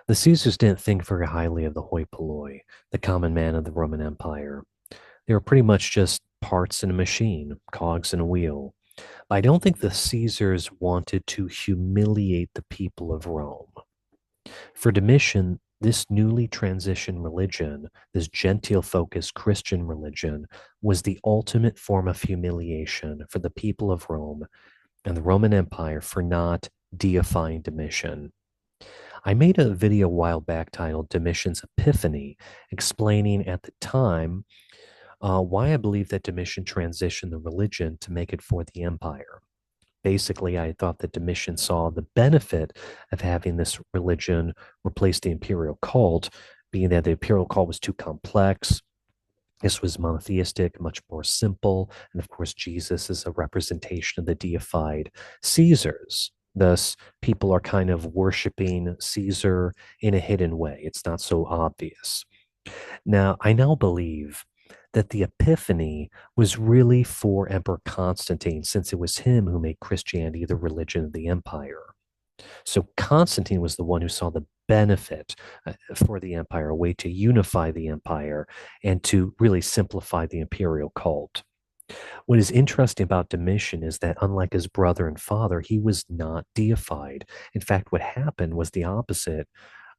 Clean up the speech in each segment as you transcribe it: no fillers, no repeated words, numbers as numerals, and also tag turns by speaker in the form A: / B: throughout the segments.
A: The Caesars didn't think very highly of the hoi polloi, the common man of the Roman Empire. They were pretty much just parts in a machine, cogs in a wheel. I don't think the Caesars wanted to humiliate the people of Rome. For Domitian, this newly transitioned religion, this gentile focused Christian religion, was the ultimate form of humiliation for the people of Rome and the Roman Empire for not deifying Domitian. I made a video a while back titled Domitian's Epiphany, explaining at the time why I believe that Domitian transitioned the religion to make it for the empire. Basically, I thought that Domitian saw the benefit of having this religion replace the imperial cult, being that the imperial cult was too complex. This was monotheistic, much more simple. And of course, Jesus is a representation of the deified Caesars. Thus, people are kind of worshiping Caesar in a hidden way. It's not so obvious. Now, I now believe that the Epiphany was really for Emperor Constantine, since it was him who made Christianity the religion of the empire. So Constantine was the one who saw the benefit for the empire, a way to unify the empire and to really simplify the imperial cult. What is interesting about Domitian is that, unlike his brother and father, he was not deified. In fact, what happened was the opposite,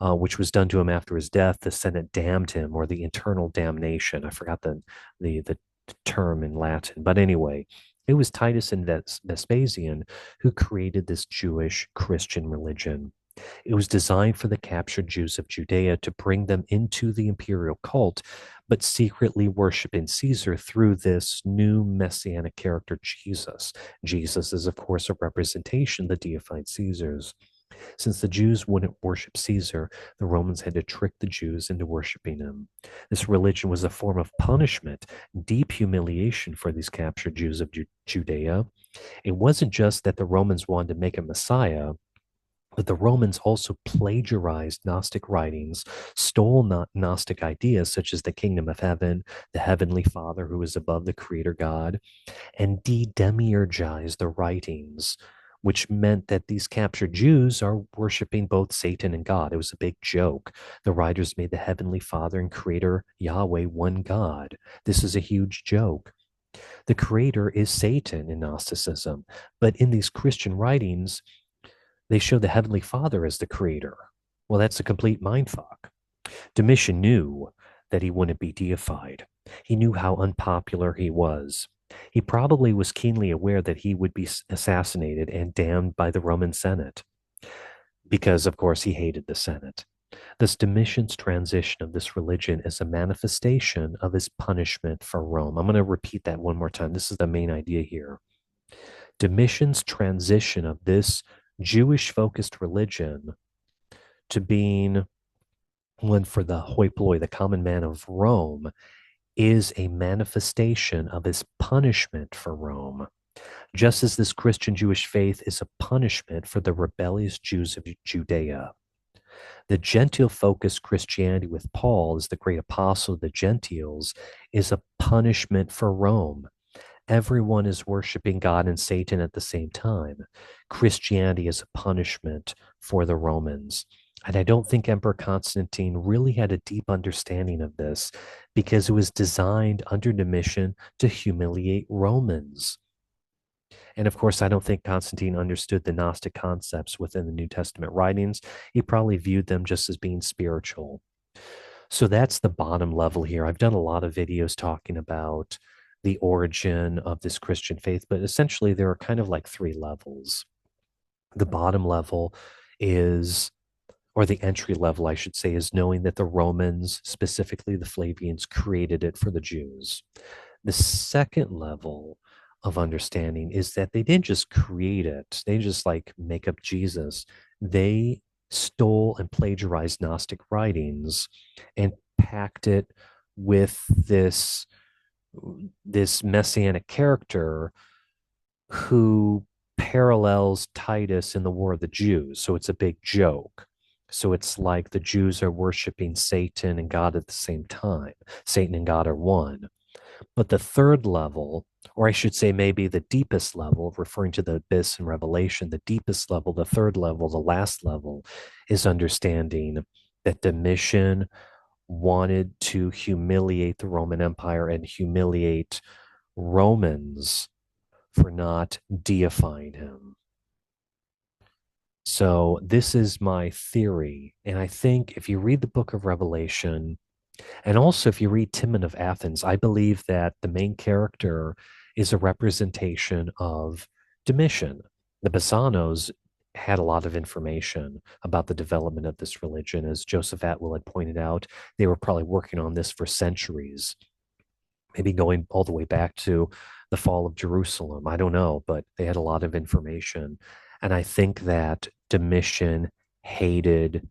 A: which was done to him after his death. The Senate damned him, or the internal damnation. I forgot the term in Latin, but anyway, it was Titus and Vespasian who created this Jewish Christian religion. It was designed for the captured Jews of Judea to bring them into the imperial cult, but secretly worshiping Caesar through this new messianic character, Jesus. Jesus is, of course, a representation of the deified Caesars. Since the Jews wouldn't worship Caesar, the Romans had to trick the Jews into worshiping him. This religion was a form of punishment, deep humiliation for these captured Jews of Judea. It wasn't just that the Romans wanted to make a Messiah, but the Romans also plagiarized Gnostic writings, stole Gnostic ideas such as the kingdom of heaven, the heavenly Father who is above the creator God, and de-demiurgized the writings, which meant that these captured Jews are worshiping both Satan and God. It was a big joke. The writers made the heavenly Father and creator Yahweh one God. This is a huge joke. The creator is Satan in Gnosticism, but in these Christian writings, they show the Heavenly Father as the creator. Well, that's a complete mindfuck. Domitian knew that he wouldn't be deified. He knew how unpopular he was. He probably was keenly aware that he would be assassinated and damned by the Roman Senate because, of course, he hated the Senate. Thus, Domitian's transition of this religion is a manifestation of his punishment for Rome. I'm going to repeat that one more time. This is the main idea here. Domitian's transition of this Jewish focused religion to being one for the hoi polloi, the common man of Rome, is a manifestation of his punishment for Rome. Just as this Christian Jewish faith is a punishment for the rebellious Jews of Judea. The Gentile focused Christianity with Paul as the great apostle of the Gentiles is a punishment for Rome. Everyone is worshiping God and Satan at the same time. Christianity is a punishment for the Romans. And I don't think Emperor Constantine really had a deep understanding of this because it was designed under Domitian to humiliate Romans. And of course, I don't think Constantine understood the Gnostic concepts within the New Testament writings. He probably viewed them just as being spiritual. So that's the bottom level here. I've done a lot of videos talking about the origin of this Christian faith, but essentially there are kind of like three levels. The bottom level is, or the entry level, I should say, is knowing that the Romans, specifically the Flavians, created it for the Jews. The second level of understanding is that they didn't just create it, they just like make up Jesus. They stole and plagiarized Gnostic writings and packed it with this messianic character who parallels Titus in the War of the Jews. So it's a big joke. So it's like the Jews are worshiping Satan and God at the same time. Satan and God are one. But the third level, or I should say maybe the deepest level, referring to the abyss and revelation, the deepest level, the third level, the last level, is understanding that Domitian wanted to humiliate the Roman Empire and humiliate Romans for not deifying him. So, this is my theory. And I think if you read the book of Revelation, and also if you read Timon of Athens, I believe that the main character is a representation of Domitian. The Bassanos had a lot of information about the development of this religion. As Joseph Atwill had pointed out, they were probably working on this for centuries, maybe going all the way back to the fall of Jerusalem. I don't know, but they had a lot of information. And I think that Domitian hated,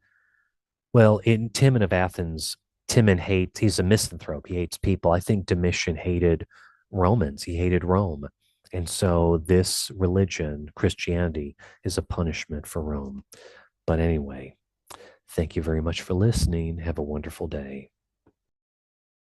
A: well, in Timon of Athens, Timon hates, he's a misanthrope. He hates people. I think Domitian hated Romans. He hated Rome. And so this religion, Christianity, is a punishment for Rome. But anyway, thank you very much for listening. Have a wonderful day.